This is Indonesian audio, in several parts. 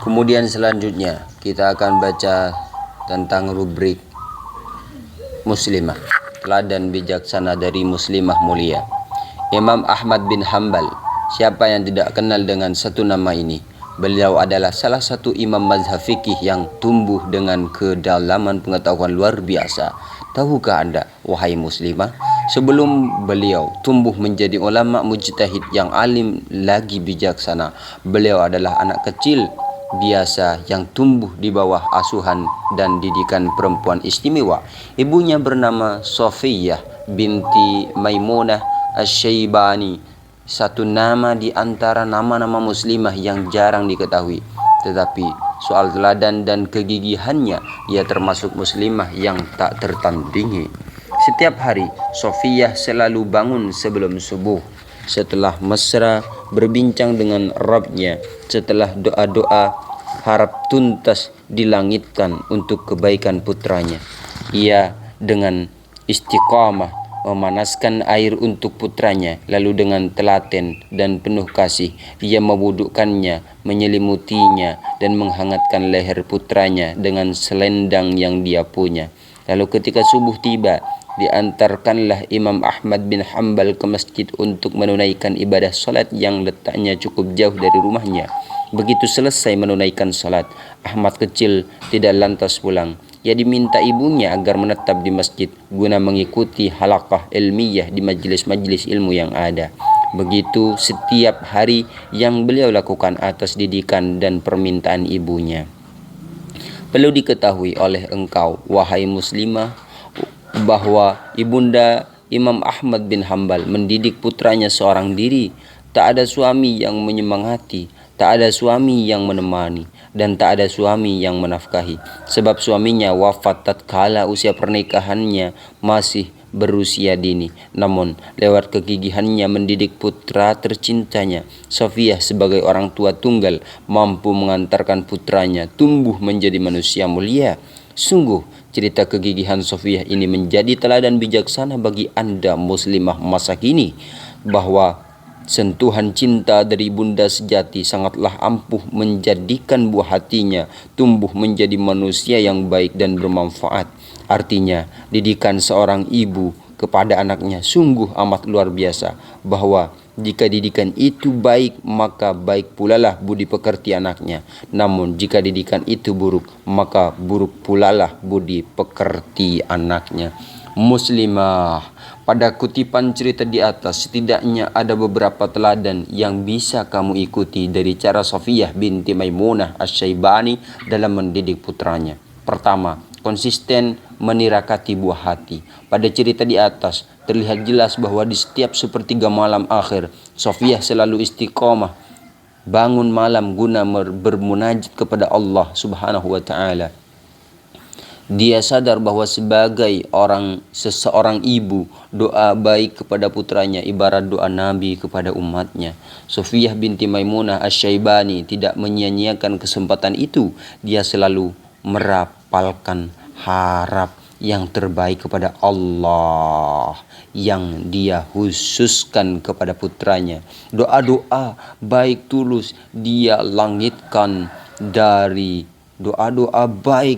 Kemudian selanjutnya kita akan baca tentang rubrik muslimah, teladan bijaksana dari muslimah mulia. Imam Ahmad bin Hanbal, siapa yang tidak kenal dengan satu nama ini? Beliau adalah salah satu imam mazhab fikih yang tumbuh dengan kedalaman pengetahuan luar biasa. Tahukah Anda, wahai muslimah, sebelum beliau tumbuh menjadi ulama mujtahid yang alim lagi bijaksana, beliau adalah anak kecil biasa yang tumbuh di bawah asuhan dan didikan perempuan istimewa. Ibunya bernama Sofiyah binti Maimunah Asy-Syaibani, satu nama di antara nama-nama muslimah yang jarang diketahui. Tetapi soal teladan dan kegigihannya, ia termasuk muslimah yang tak tertandingi. Setiap hari Sofiyah selalu bangun sebelum subuh. Setelah mesra berbincang dengan Rabbnya, setelah doa-doa harap tuntas dilangitkan untuk kebaikan putranya, ia dengan istiqamah memanaskan air untuk putranya, lalu dengan telaten dan penuh kasih ia mewudukkannya, menyelimutinya dan menghangatkan leher putranya dengan selendang yang dia punya. Lalu ketika subuh tiba, diantarkanlah Imam Ahmad bin Hanbal ke masjid untuk menunaikan ibadah salat yang letaknya cukup jauh dari rumahnya. Begitu selesai menunaikan salat, Ahmad kecil tidak lantas pulang. Ia diminta ibunya agar menetap di masjid guna mengikuti halaqah ilmiah di majelis-majelis ilmu yang ada. Begitu setiap hari yang beliau lakukan atas didikan dan permintaan ibunya. Perlu diketahui oleh engkau, wahai muslimah, bahwa ibunda Imam Ahmad bin Hanbal mendidik putranya seorang diri. Tak ada suami yang menyemangati, tak ada suami yang menemani, dan tak ada suami yang menafkahi. Sebab suaminya wafat tatkala usia pernikahannya masih berusia dini. Namun lewat kegigihannya mendidik putra tercintanya, Sofiyah sebagai orang tua tunggal mampu mengantarkan putranya tumbuh menjadi manusia mulia. Sungguh cerita kegigihan Sofiyah ini menjadi teladan bijaksana bagi Anda muslimah masa kini, bahwa sentuhan cinta dari bunda sejati sangatlah ampuh menjadikan buah hatinya tumbuh menjadi manusia yang baik dan bermanfaat. Artinya, didikan seorang ibu kepada anaknya sungguh amat luar biasa, bahwa jika didikan itu baik, maka baik pulalah budi pekerti anaknya. Namun jika didikan itu buruk, maka buruk pulalah budi pekerti anaknya. Muslimah, pada kutipan cerita di atas setidaknya ada beberapa teladan yang bisa kamu ikuti dari cara Sofiyah binti Maimunah Asy-Syaibani dalam mendidik putranya. Pertama, konsisten menirakati buah hati. Pada cerita di atas terlihat jelas bahwa di setiap sepertiga malam akhir, Sofiyah selalu istiqomah bangun malam guna bermunajat kepada Allah Subhanahu wa taala. Dia sadar bahwa sebagai seseorang ibu, doa baik kepada putranya ibarat doa Nabi kepada umatnya. Sofiyah binti Maimunah Asy-Syaibani tidak menyia-nyiakan kesempatan itu. Dia selalu merapalkan harap yang terbaik kepada Allah yang dia khususkan kepada putranya. Doa-doa baik tulus dia langitkan dari dari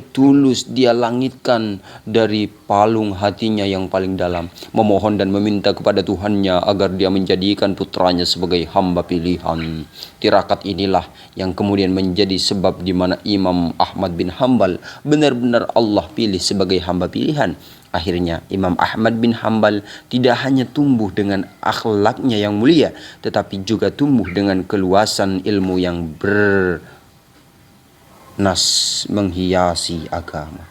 palung hatinya yang paling dalam, memohon dan meminta kepada Tuhannya agar dia menjadikan putranya sebagai hamba pilihan. Tirakat inilah yang kemudian menjadi sebab di mana Imam Ahmad bin Hanbal benar-benar Allah pilih sebagai hamba pilihan. Akhirnya Imam Ahmad bin Hanbal tidak hanya tumbuh dengan akhlaknya yang mulia, tetapi juga tumbuh dengan keluasan ilmu yang menghiasi agama.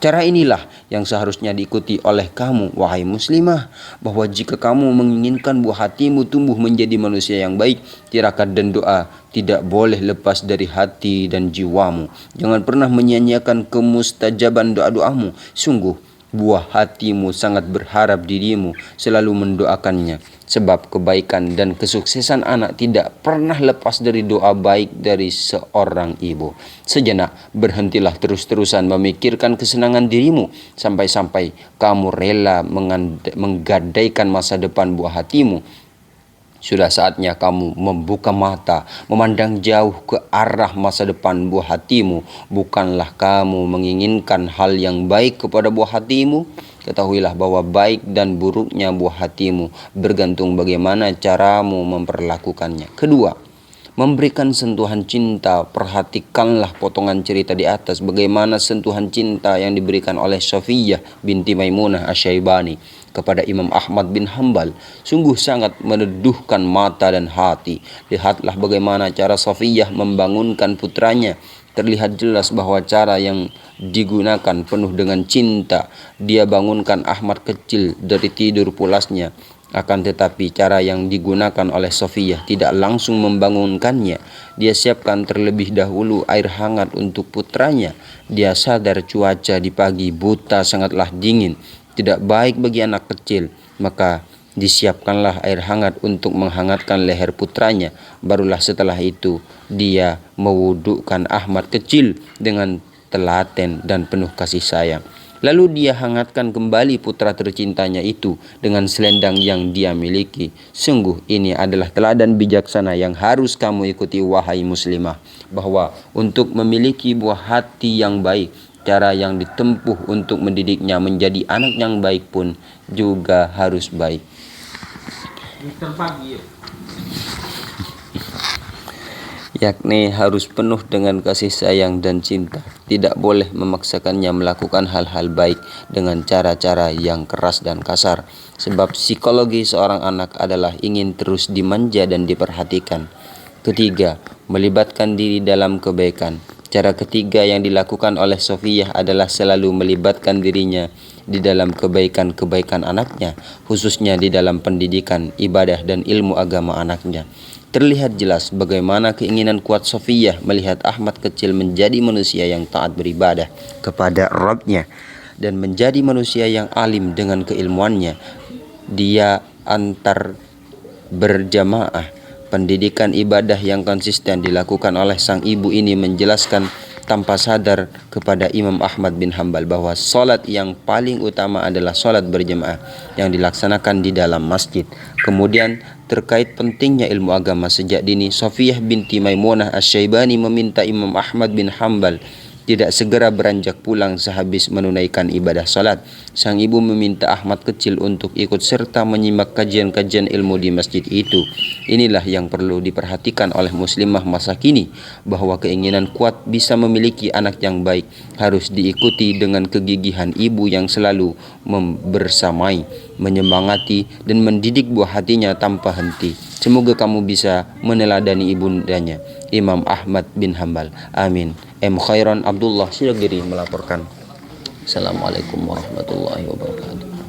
Cara inilah yang seharusnya diikuti oleh kamu, wahai muslimah, bahwa jika kamu menginginkan buah hatimu tumbuh menjadi manusia yang baik, tirakat dan doa tidak boleh lepas dari hati dan jiwamu. Jangan pernah menyia-nyiakan kemustajaban doa-doamu. Sungguh buah hatimu sangat berharap dirimu selalu mendoakannya, sebab kebaikan dan kesuksesan anak tidak pernah lepas dari doa baik dari seorang ibu. Sejenak berhentilah terus-terusan memikirkan kesenangan dirimu, sampai-sampai kamu rela menggadaikan masa depan buah hatimu. Sudah saatnya kamu membuka mata, memandang jauh ke arah masa depan buah hatimu. Bukanlah kamu menginginkan hal yang baik kepada buah hatimu? Ketahuilah bahwa baik dan buruknya buah hatimu bergantung bagaimana caramu memperlakukannya. Kedua, memberikan sentuhan cinta. Perhatikanlah potongan cerita di atas bagaimana sentuhan cinta yang diberikan oleh Safiyah binti Maimunah Asy-Syaibani kepada Imam Ahmad bin Hambal. Sungguh sangat meneduhkan mata dan hati. Lihatlah bagaimana cara Safiyah membangunkan putranya. Terlihat jelas bahwa cara yang digunakan penuh dengan cinta. Dia bangunkan Ahmad kecil dari tidur pulasnya. Akan tetapi cara yang digunakan oleh Safiyah tidak langsung membangunkannya. Dia siapkan terlebih dahulu air hangat untuk putranya. Dia sadar cuaca di pagi buta sangatlah dingin, tidak baik bagi anak kecil. Maka disiapkanlah air hangat untuk menghangatkan leher putranya. Barulah setelah itu dia mewudukkan Ahmad kecil dengan telaten dan penuh kasih sayang. Lalu dia hangatkan kembali putra tercintanya itu dengan selendang yang dia miliki. Sungguh ini adalah teladan bijaksana yang harus kamu ikuti wahai muslimah. Bahwa untuk memiliki buah hati yang baik, cara yang ditempuh untuk mendidiknya menjadi anak yang baik pun juga harus baik. Yakni harus penuh dengan kasih sayang dan cinta. Tidak boleh memaksakannya melakukan hal-hal baik dengan cara-cara yang keras dan kasar. Sebab psikologi seorang anak adalah ingin terus dimanja dan diperhatikan. Ketiga, melibatkan diri dalam kebaikan. Cara ketiga yang dilakukan oleh Safiyah adalah selalu melibatkan dirinya di dalam kebaikan-kebaikan anaknya, khususnya di dalam pendidikan, ibadah, dan ilmu agama anaknya. Terlihat jelas bagaimana keinginan kuat Safiyah melihat Ahmad kecil menjadi manusia yang taat beribadah kepada Rabb-nya dan menjadi manusia yang alim dengan keilmuannya. Dia antar berjamaah. Pendidikan ibadah yang konsisten dilakukan oleh sang ibu ini menjelaskan tanpa sadar kepada Imam Ahmad bin Hambal bahwa sholat yang paling utama adalah sholat berjamaah yang dilaksanakan di dalam masjid. Kemudian terkait pentingnya ilmu agama sejak dini, Safiyah binti Maimunah Asy-Syaibani meminta Imam Ahmad bin Hambal tidak segera beranjak pulang sehabis menunaikan ibadah salat. Sang ibu meminta Ahmad kecil untuk ikut serta menyimak kajian-kajian ilmu di masjid itu. Inilah yang perlu diperhatikan oleh muslimah masa kini, bahwa keinginan kuat bisa memiliki anak yang baik harus diikuti dengan kegigihan ibu yang selalu bersamai, menyemangati dan mendidik buah hatinya tanpa henti. Semoga kamu bisa meneladani ibundanya, Imam Ahmad bin Hambal. Amin. M. Khairan Abdullah Syagiri melaporkan. Assalamualaikum warahmatullahi wabarakatuh.